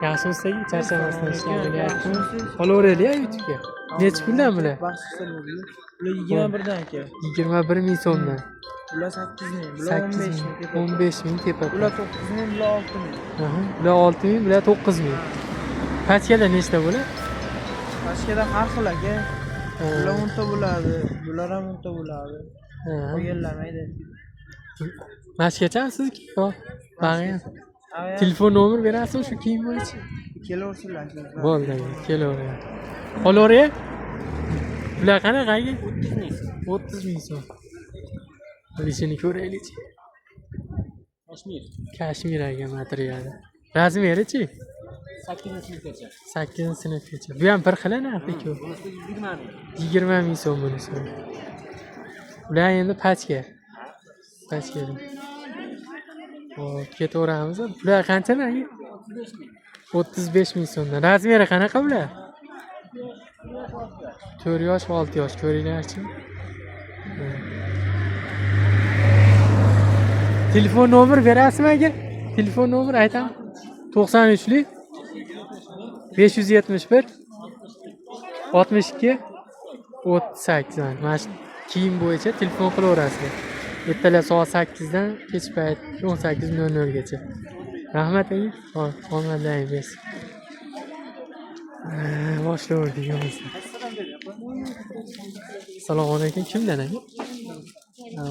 Yaxshi bo'lsa-ki, charchamasdan ishlab kelyaptimi? Olaveraylik-a YouTube'ga. Necha puldan bular? Bular 21 dan aka. 21 ming so'mdan. Bular 8 ming, bular 15 ming. 15 ming tepa. Bular 9 ming, bular 6 ming. Bular 6 ming, bular 9 ming. Pachkalar nechta bo'ladi? Pachkada har xil aka. Bular 10 ta bo'ladi, bular ham 10 ta bo'ladi. Qo'yillamaydi. Mashqachamisizki? Yo'q. Bag'in. Telefon nomer berasizmi shu kiyim bo'yicha? Kelaversinlar. Bo'ldi, kelaver. Olaver. Bular qanaqa aka? 30 ming so'm. Bilishini ko'raylik-chi. Kashmir aka materiali. Razmeri-chi? 8-sinfgacha. 8-sinfgacha. Bu ham bir xil narxi-ku. 20 ming so'm bunisi. Bular endi pachka. Pachka. Hop, ketaveramiz. Bular qancha aka? 35 ming so'mdan. Razmeri qanaqa bular? 4 yosh, 6 yosh ko'ringlarchi. Telefon nomer berasizmi aka? Telefon nomer aytaman. 93lik 571 62 38. Mana shu kiyim bo'yicha telefon qilaverasizlar. Ertalab soat 8 dan kech payt 18:00 gacha. Rahmat aka. Xo'p, omadlaring bersin. Boshlayverdik o'zi. Assalomu alaykum. Kimdan aka?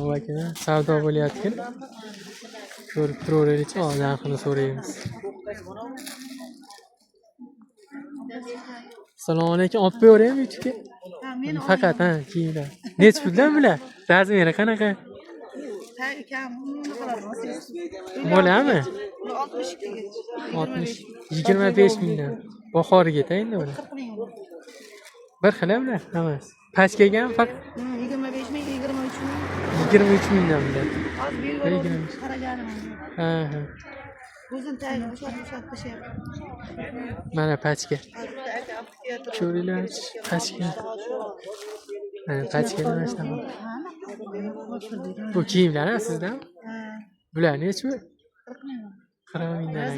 Bu aka savdo bo'layotgan. Ko'rib turaveraylik, narxini so'raymiz. Assalomu alaykum. Olib qo'yaveraymi YouTube'ga? Faqat kiyimlar. Necha puldan bular? Razmeri qanaqa? Bo'lami? 60 25 mingdan. Bahorigacha endi ular. Bir xil bular, hammasi. Pachkaga ham faqat 25 ming, 23 ming. 23 mingdan bular. Ha. O'zim tayyor tashyapti. Mana pachka. Ko'ringlar, pachka. Mana pachka mana shunaqa. Bu kiyimlar sizdan? Bular nechi? 40 mingdan.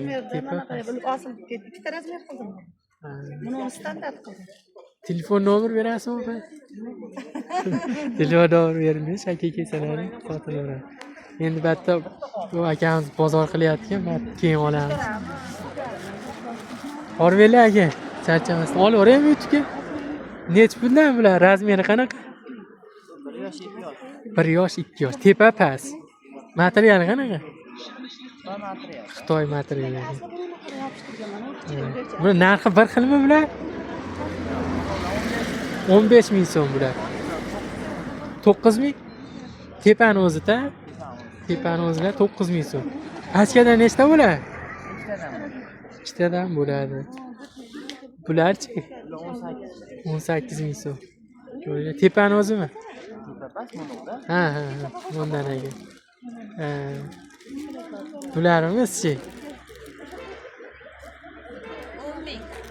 Ikkita razmer qildim. Buni standart qildim. Telefon nomer berasizmi? Telefon nomer bermish, aka kesalari xotirlar. Endi bitta bu akamiz bozor qilyapti-ku, men keyin olamiz. Orverlar aka, charchamasdan olaveraymi YouTube'ga? Nech puldan bular? Razmeri qanaqa? 1 yosh, 2 yosh. Tepa past. Materiali qanaqa? Xitoy materiali. Buni narxi bir xilmi bular? 15 ming so'm bular. 9 ming? Tepani o'zida. Tepani o'zida 9 ming so'm. Pachkadan nechta bo'ladi? Ikkitadan bo'ladi. Bularchi? 18 ming so'm. Ko'ringlar, tepani o'zimi? Ha. Bundan aka. Bularimiz-chi?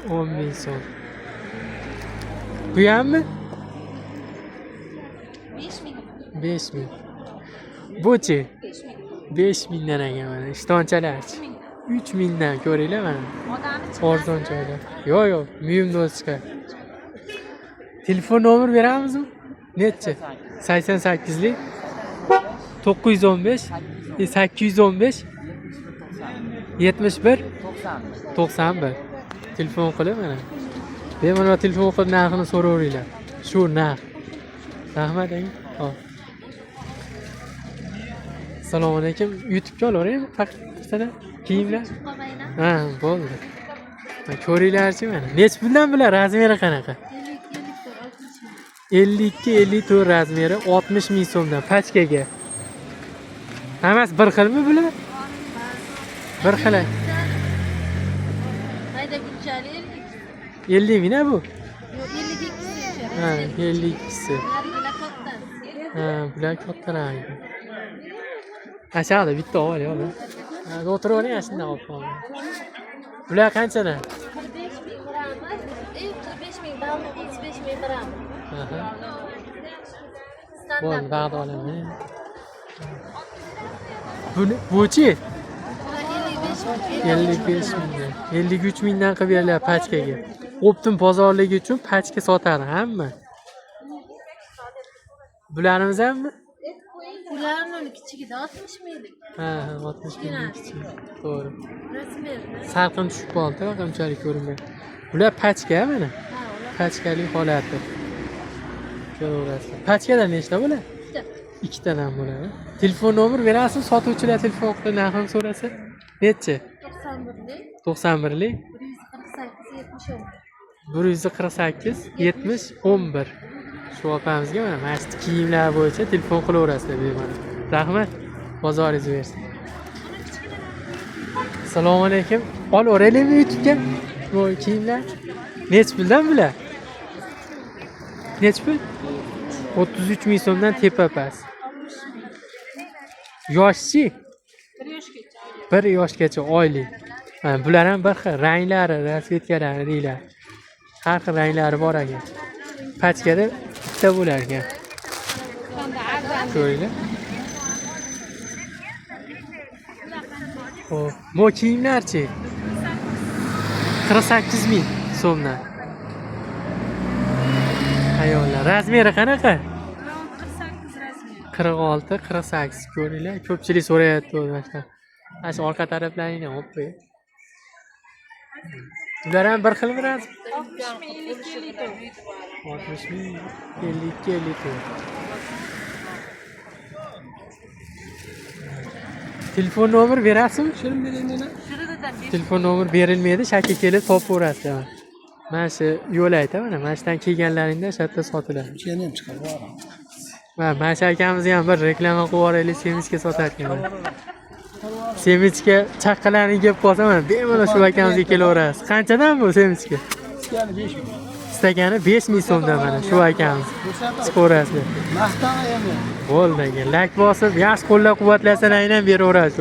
10 ming so'm. Bu hammi? 5 ming. Bu-chi? 5 mingdan aka mana. Ishtonchalar-chi? 3 mingdan ko'ringlar mana. Arzon joylar. Yo'q, muyum do'stga. Telefon nomer beramizmi? Necha? 88lik 915 815 71 91. Telefon qilib mana. Bemalol telefon qilib narxini so'raveringlar. Shu narx. Rahmat aka. Xo'p. Assalomu alaykum. YouTube'ga olaveraymi? Faqat kiyimlar. Ha, bo'ldi. Ko'ringlarchi mana. Nech puldan bular? Razmeri qanaqa? 52-54 razmeri 60 ming so'mdan pachkaga. Hammasi bir xilmi bular? Bir xil. Hayda bunchalik 50 ming bu? Yo'q, 52. Ha, 52. Ha, bular kattalar. Aşağıda bitti o var ya. Ha, o'tiravering ya shunday olib qoldim. Bular qanchadan? 45 ming biramiz, 45 ming balli, 35 ming biramiz. Aha. Standart. Bo'ldi, bag'da olaman. Bu-chi? 55 55 ming. 53 mingdan qilib berilyapti pachkaga. Optim bozorligi uchun pachka sotadi hamma. Bularimiz hammi? Ularning kichigida 60 minglik. Ha, 60 mingdan kichik. To'g'ri. Rasmiyda. Salqin tushib qoldi, unchalik ko'rinmaydi. Bular pachka mana. Ha, ular Pachkali holati. Ko'raverasizlar. Pachkadan nechta bo'ladi? bitta. Ikkitadan bo'ladi. Telefon nomer berasiz, sotuvchilar telefon qilib narxini so'rasa. Nechi? 91lik, 91lik 148 70 11. 148 70 11. Shu opamizga mana shu kiyimlar bo'yicha telefon qilaverasizlar bemalol. Rahmat. Bozoringiz bersin. Assalomu alaykum. Olaveraylikmi YouTube'ga? Bu kiyimlar nech puldan bular? Nech pul? 33 ming so'mdan tepa past. Yoshchi? 1 yoshgacha oylik. Mana bular ham bir xil ranglari, rasvetkalari deyiladi. Har xil ranglari bor ekan. Pachkada bitta bo'lar ekan. Ko'ringlar. Xo'p, bu kiyimlarchi? 48 ming so'mdan. Ayollar, razmeri qanaqa? 46, 48 ko'ringlar. Ko'pchilik so'rayapti mana shu. Mana shu orqa taraflaringni olib qo'y. Ular ham bir xilmi razm? 60 ming 52 60 ming 52 54. Telefon nomer berasizmi? Telefon nomer berilmaydi, shakka kelib topaverasizlar. Mana shu yo'l aytaman, mana shundan kelganlaringda shu yerda sotiladi. Ichini ham chiqarib yuboraman. Mana shu akamizni ham bir reklama qilib yuboraylik, semichka sotarkan. Semichka chaqqalarni yeb qolsa mana bemalol shu akamizga kelaverasiz. Qanchadan bu semichka? Ichgani 5 ming. Istagani 5 ming so'mdan mana shu akamiz. Chiqaverasizlar. Maqtan ham. Bo'ldi aka. Like bosib, yaxshi qo'llab-quvvatlasangiz ham beraverasiz.